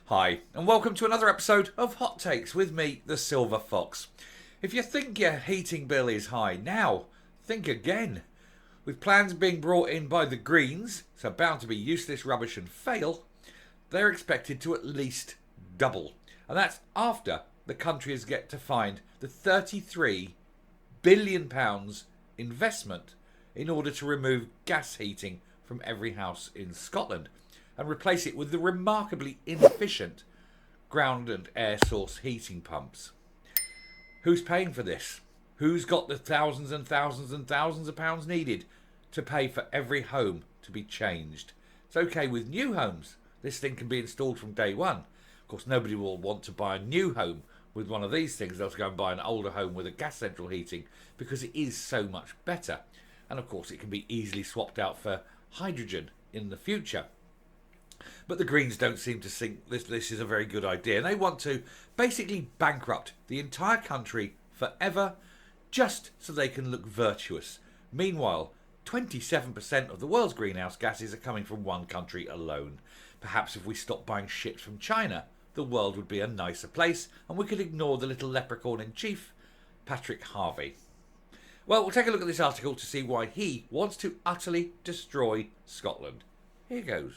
Hi, and welcome to another episode of Hot Takes with me, the Silver Fox. If you think your heating bill is high now, think again. With plans being brought in by the Greens, so bound to be useless rubbish and fail, they're expected to at least double. And that's after the country has yet to find the £33 billion investment in order to remove gas heating from every house in Scotland and replace it with the remarkably inefficient ground and air source heating pumps. Who's paying for this? Who's got the thousands and thousands and thousands of pounds needed to pay for every home to be changed? It's okay with new homes. This thing can be installed from day one. Of course, nobody will want to buy a new home with one of these things. They'll go and buy an older home with a gas central heating because it is so much better. And of course, it can be easily swapped out for hydrogen in the future. But the Greens don't seem to think this is a very good idea. And they want to basically bankrupt the entire country forever just so they can look virtuous. Meanwhile, 27% of the world's greenhouse gases are coming from one country alone. Perhaps if we stopped buying shit from China, the world would be a nicer place and we could ignore the little leprechaun in chief, Patrick Harvey. Well, we'll take a look at this article to see why he wants to utterly destroy Scotland. Here goes.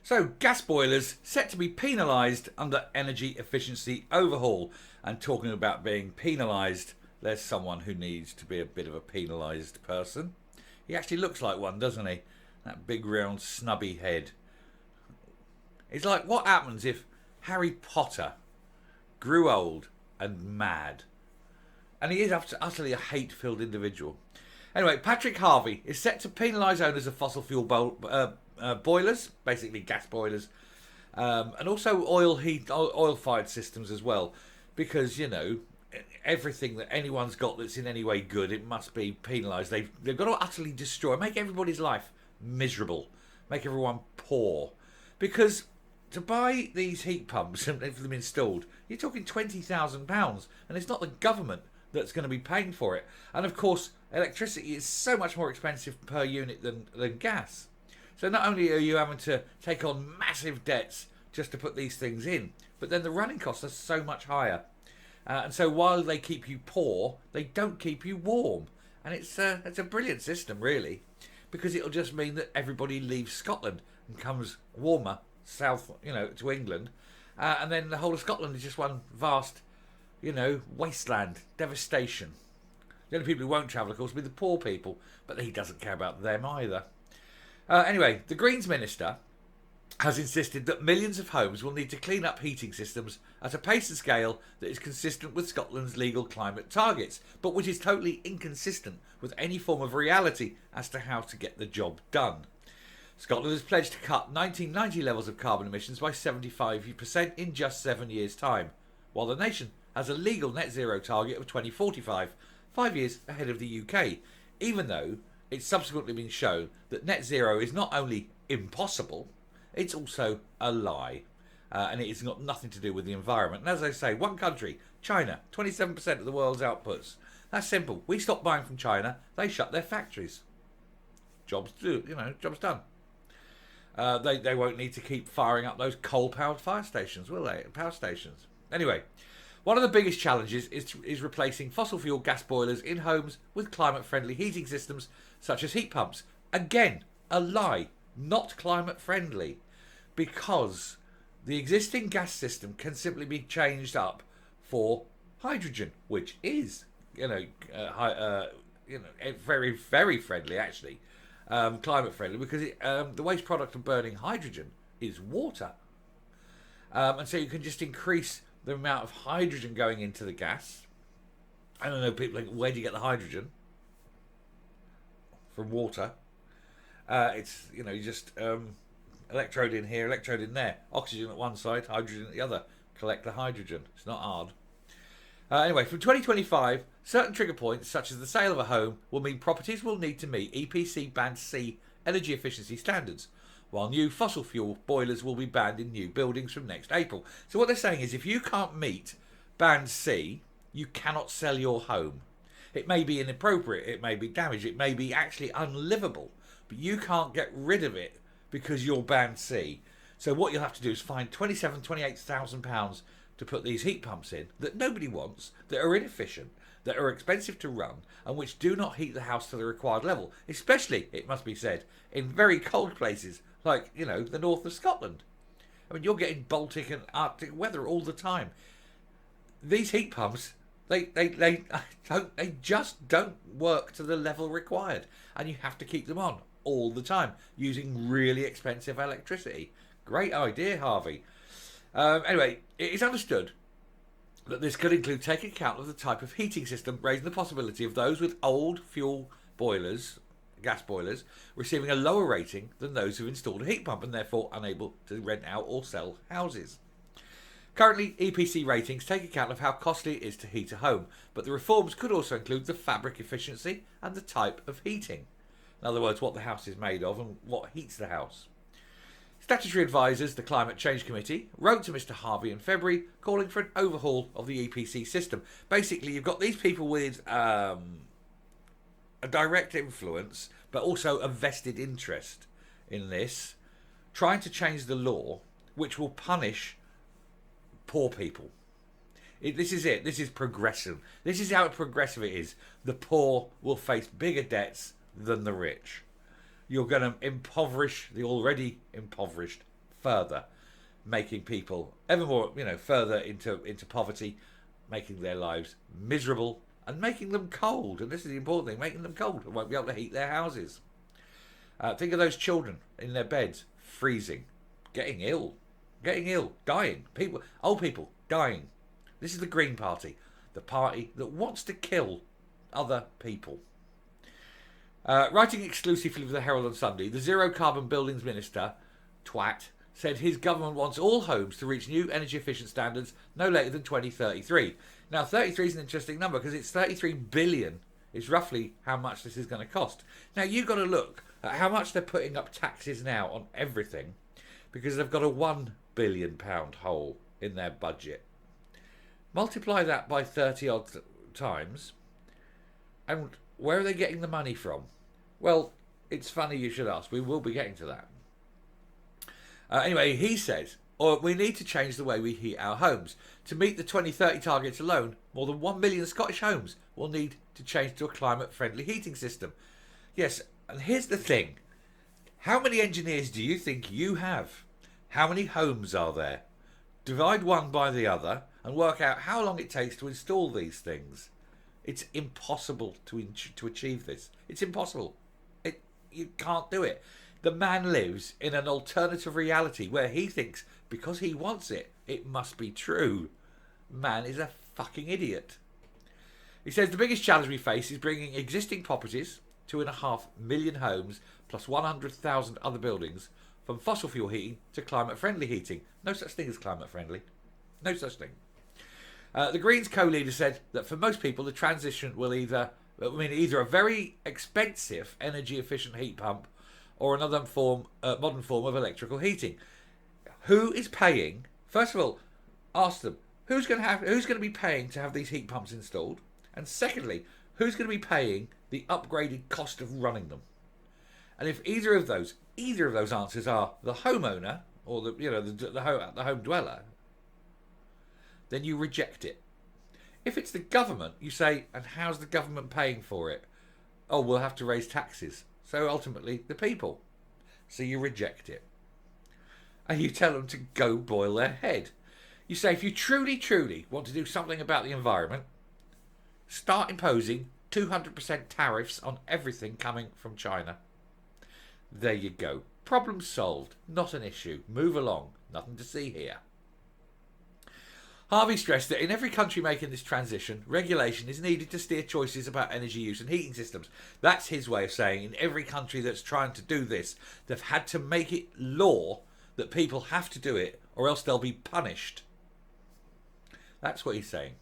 So, gas boilers set to be penalised under energy efficiency overhaul. And talking about being penalised, there's someone who needs to be a bit of a penalised person. He actually looks like one, doesn't he? That big round snubby head. It's like, what happens if Harry Potter grew old and mad? And he is utterly a hate-filled individual. Anyway, Patrick Harvey is set to penalise owners of fossil fuel boilers, basically gas boilers, and also oil-fired systems as well, because, you know, everything that anyone's got that's in any way good, it must be penalised. They've got to utterly destroy, make everybody's life miserable, make everyone poor, because to buy these heat pumps and have them installed, you're talking £20,000, and it's not the government that's going to be paying for it. And of course, electricity is so much more expensive per unit than gas. So not only are you having to take on massive debts just to put these things in, but then the running costs are so much higher. And so while they keep you poor, they don't keep you warm. And it's a brilliant system, really, because it'll just mean that everybody leaves Scotland and comes warmer south, to England. And then the whole of Scotland is just one vast, wasteland, devastation. The only people who won't travel, of course, will be the poor people, but he doesn't care about them either. Anyway, the Greens Minister has insisted that millions of homes will need to clean up heating systems at a pace and scale that is consistent with Scotland's legal climate targets, but which is totally inconsistent with any form of reality as to how to get the job done. Scotland has pledged to cut 1990 levels of carbon emissions by 75% in just 7 years' time, while the nation has a legal net zero target of 2045, 5 years ahead of the UK, even though it's subsequently been shown that net zero is not only impossible, it's also a lie. And it's got nothing to do with the environment. And as I say, one country, China, 27% of the world's outputs. That's simple. We stop buying from China, they shut their factories. Jobs done. They won't need to keep firing up those coal-powered fire stations, will they? Power stations. Anyway, one of the biggest challenges is replacing fossil fuel gas boilers in homes with climate-friendly heating systems, such as heat pumps. Again, a lie, not climate-friendly, because the existing gas system can simply be changed up for hydrogen, which is, very, very friendly, actually. Climate friendly, because the waste product of burning hydrogen is water, and so you can just increase the amount of hydrogen going into the gas. I don't know, people think, where do you get the hydrogen? From water. It's you just electrode in here, electrode in there, oxygen at one side, hydrogen at the other, collect the hydrogen. It's not hard. Anyway, from 2025, certain trigger points, such as the sale of a home, will mean properties will need to meet EPC Band C energy efficiency standards, while new fossil fuel boilers will be banned in new buildings from next April. So what they're saying is, if you can't meet Band C, you cannot sell your home. It may be inappropriate, it may be damaged, it may be actually unlivable, but you can't get rid of it because you're Band C. So what you'll have to do is find £28,000 to put these heat pumps in that nobody wants, that are inefficient, that are expensive to run, and which do not heat the house to the required level, especially, it must be said, in very cold places like, the north of Scotland. I mean, you're getting Baltic and Arctic weather all the time. These heat pumps, they just don't work to the level required, and you have to keep them on all the time using really expensive electricity. Great idea, Harvey. Anyway, it is understood that this could include taking account of the type of heating system, raising the possibility of those with old fuel boilers, gas boilers, receiving a lower rating than those who've installed a heat pump and therefore unable to rent out or sell houses. Currently, EPC ratings take account of how costly it is to heat a home, but the reforms could also include the fabric efficiency and the type of heating. In other words, what the house is made of and what heats the house. Statutory advisors, the Climate Change Committee, wrote to Mr Harvey in February calling for an overhaul of the EPC system. Basically, you've got these people with a direct influence, but also a vested interest in this, trying to change the law, which will punish poor people. This is it. This is progressive. This is how progressive it is. The poor will face bigger debts than the rich. You're going to impoverish the already impoverished further, making people ever more, further into poverty, making their lives miserable and making them cold. And this is the important thing, making them cold and won't be able to heat their houses. Think of those children in their beds, freezing, getting ill, dying. Old people dying. This is the Green Party, the party that wants to kill other people. Writing exclusively for the Herald on Sunday, the Zero Carbon Buildings Minister, Twat, said his government wants all homes to reach new energy efficient standards no later than 2033. Now, 33 is an interesting number because it's 33 billion is roughly how much this is going to cost. Now, you've got to look at how much they're putting up taxes now on everything because they've got a £1 billion hole in their budget. Multiply that by 30 odd times, and where are they getting the money from? Well, it's funny you should ask. We will be getting to that. Anyway, he says, we need to change the way we heat our homes. To meet the 2030 targets alone, more than 1 million Scottish homes will need to change to a climate-friendly heating system. Yes, and here's the thing. How many engineers do you think you have? How many homes are there? Divide one by the other and work out how long it takes to install these things. It's impossible to achieve this. It's impossible. You can't do it. The man lives in an alternative reality where he thinks because he wants it, it must be true. Man is a fucking idiot. He says the biggest challenge we face is bringing existing properties, 2.5 million homes plus 100,000 other buildings, from fossil fuel heating to climate-friendly heating. No such thing as climate-friendly. No such thing. The Greens co-leader said that for most people the transition will either a very expensive energy-efficient heat pump or another modern form of electrical heating. Who is paying? First of all, ask them who's going to be paying to have these heat pumps installed, and secondly, who's going to be paying the upgraded cost of running them? And if either of those answers are the homeowner or the home dweller, then you reject it. If it's the government, you say, and how's the government paying for it? Oh, we'll have to raise taxes. So ultimately, the people. So you reject it. And you tell them to go boil their head. You say, if you truly, truly want to do something about the environment, start imposing 200% tariffs on everything coming from China. There you go. Problem solved. Not an issue. Move along. Nothing to see here. Harvey stressed that in every country making this transition, regulation is needed to steer choices about energy use and heating systems. That's his way of saying in every country that's trying to do this, they've had to make it law that people have to do it or else they'll be punished. That's what he's saying.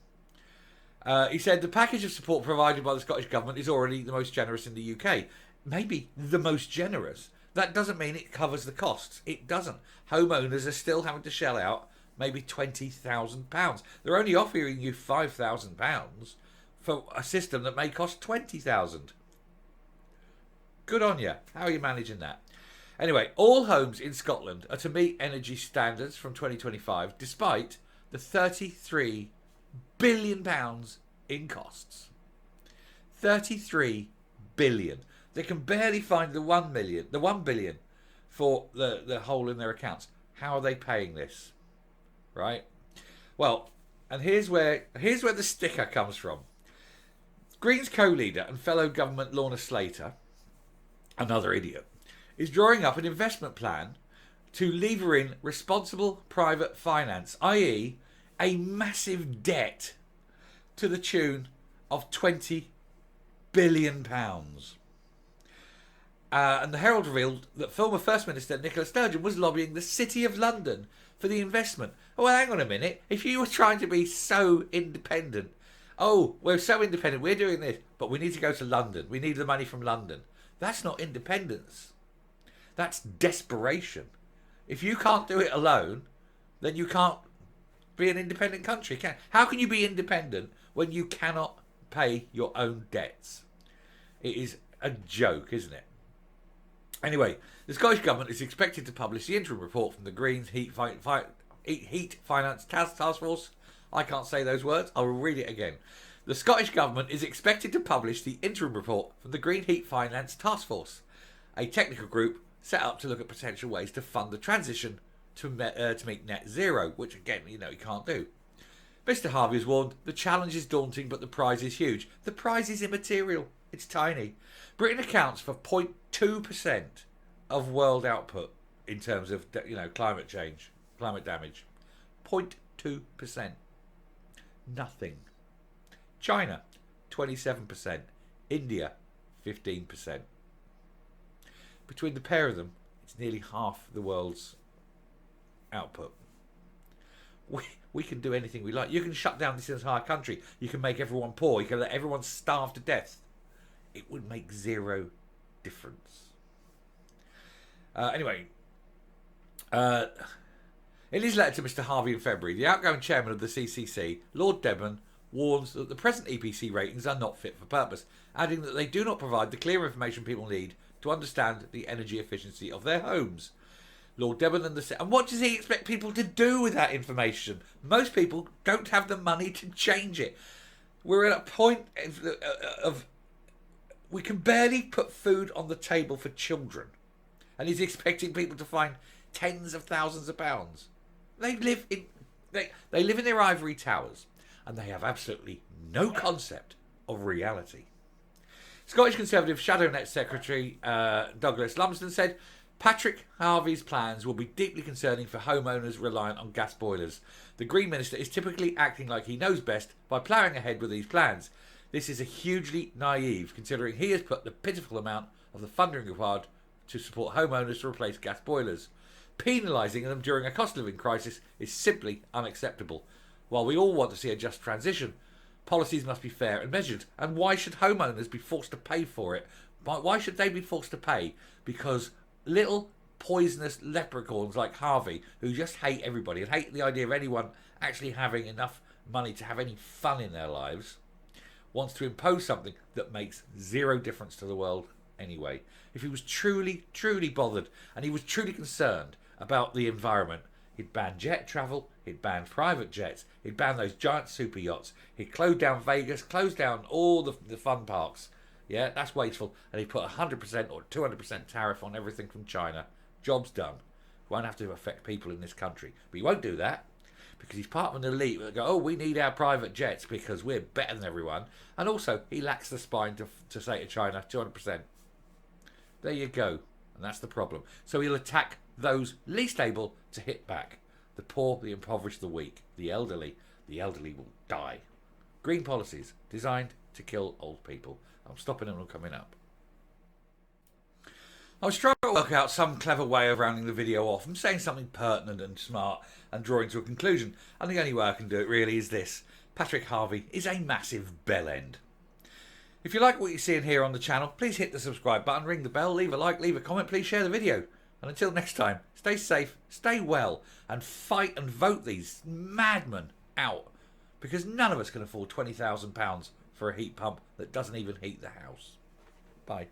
He said the package of support provided by the Scottish Government is already the most generous in the UK. Maybe the most generous. That doesn't mean it covers the costs. It doesn't. Homeowners are still having to shell out maybe £20,000. They're only offering you £5,000 for a system that may cost £20,000. Good on you. How are you managing that? Anyway, all homes in Scotland are to meet energy standards from 2025, despite the £33 billion in costs. 33 billion. They can barely find the 1 billion for the hole in their accounts. How are they paying this? Right? Well, and here's where the sticker comes from. Greens co-leader and fellow government Lorna Slater, another idiot, is drawing up an investment plan to lever in responsible private finance, i.e. a massive debt to the tune of £20 billion. And the Herald revealed that former First Minister Nicola Sturgeon was lobbying the City of London for the investment. Oh, well, hang on a minute. If you were trying to be so independent, oh, we're so independent, we're doing this, but we need to go to London. We need the money from London. That's not independence. That's desperation. If you can't do it alone, then you can't be an independent country. How can you be independent when you cannot pay your own debts? It is a joke, isn't it? Anyway, the Scottish Government is expected to publish the interim report from the Greens Heat Finance Task Force. I can't say those words. I'll read it again. The Scottish Government is expected to publish the interim report from the Green Heat Finance Task Force, a technical group set up to look at potential ways to fund the transition to meet net zero, which again, you can't do. Mr. Harvey has warned the challenge is daunting, but the prize is huge. The prize is immaterial. It's tiny. Britain accounts for 0.2% of world output in terms of climate change, climate damage. 0.2%. Nothing. China, 27%. India, 15%. Between the pair of them, it's nearly half the world's output. We can do anything we like. You can shut down this entire country. You can make everyone poor. You can let everyone starve to death. It would make zero difference. Anyway, in his letter to Mr. Harvey in February, the outgoing chairman of the CCC, Lord Debon, warns that the present EPC ratings are not fit for purpose, adding that they do not provide the clear information people need to understand the energy efficiency of their homes. Lord Debon and what does he expect people to do with that information? Most people don't have the money to change it. We're at a point of we can barely put food on the table for children, and he's expecting people to find tens of thousands of pounds. They live in their ivory towers, and they have absolutely no concept of reality. Scottish Conservative Shadow Net Secretary Douglas Lumsden said Patrick Harvey's plans will be deeply concerning for homeowners reliant on gas boilers. The Green Minister is typically acting like he knows best by ploughing ahead with these plans. This is hugely naive, considering he has put the pitiful amount of the funding required to support homeowners to replace gas boilers. Penalising them during a cost of living crisis is simply unacceptable. While we all want to see a just transition, policies must be fair and measured. And why should homeowners be forced to pay for it? Why should they be forced to pay? Because little poisonous leprechauns like Harvey, who just hate everybody and hate the idea of anyone actually having enough money to have any fun in their lives, wants to impose something that makes zero difference to the world anyway. If he was truly, truly bothered and he was truly concerned about the environment, he'd ban jet travel, he'd ban private jets, he'd ban those giant super yachts, he'd close down Vegas, close down all the fun parks. Yeah, that's wasteful. And he'd put 100% or 200% tariff on everything from China. Job's done. Won't have to affect people in this country. But he won't do that because he's part of an elite that go, oh, we need our private jets because we're better than everyone. And also, he lacks the spine to say to China, 200%. There you go. And that's the problem. So he'll attack those least able to hit back. The poor, the impoverished, the weak, the elderly. The elderly will die. Green policies designed to kill old people. I'm stopping them from coming up. I was trying to work out some clever way of rounding the video off and saying something pertinent and smart and drawing to a conclusion. And the only way I can do it really is this. Patrick Harvey is a massive bellend. If you like what you see and hear on the channel, please hit the subscribe button, ring the bell, leave a like, leave a comment, please share the video. And until next time, stay safe, stay well, and fight and vote these madmen out. Because none of us can afford £20,000 for a heat pump that doesn't even heat the house. Bye.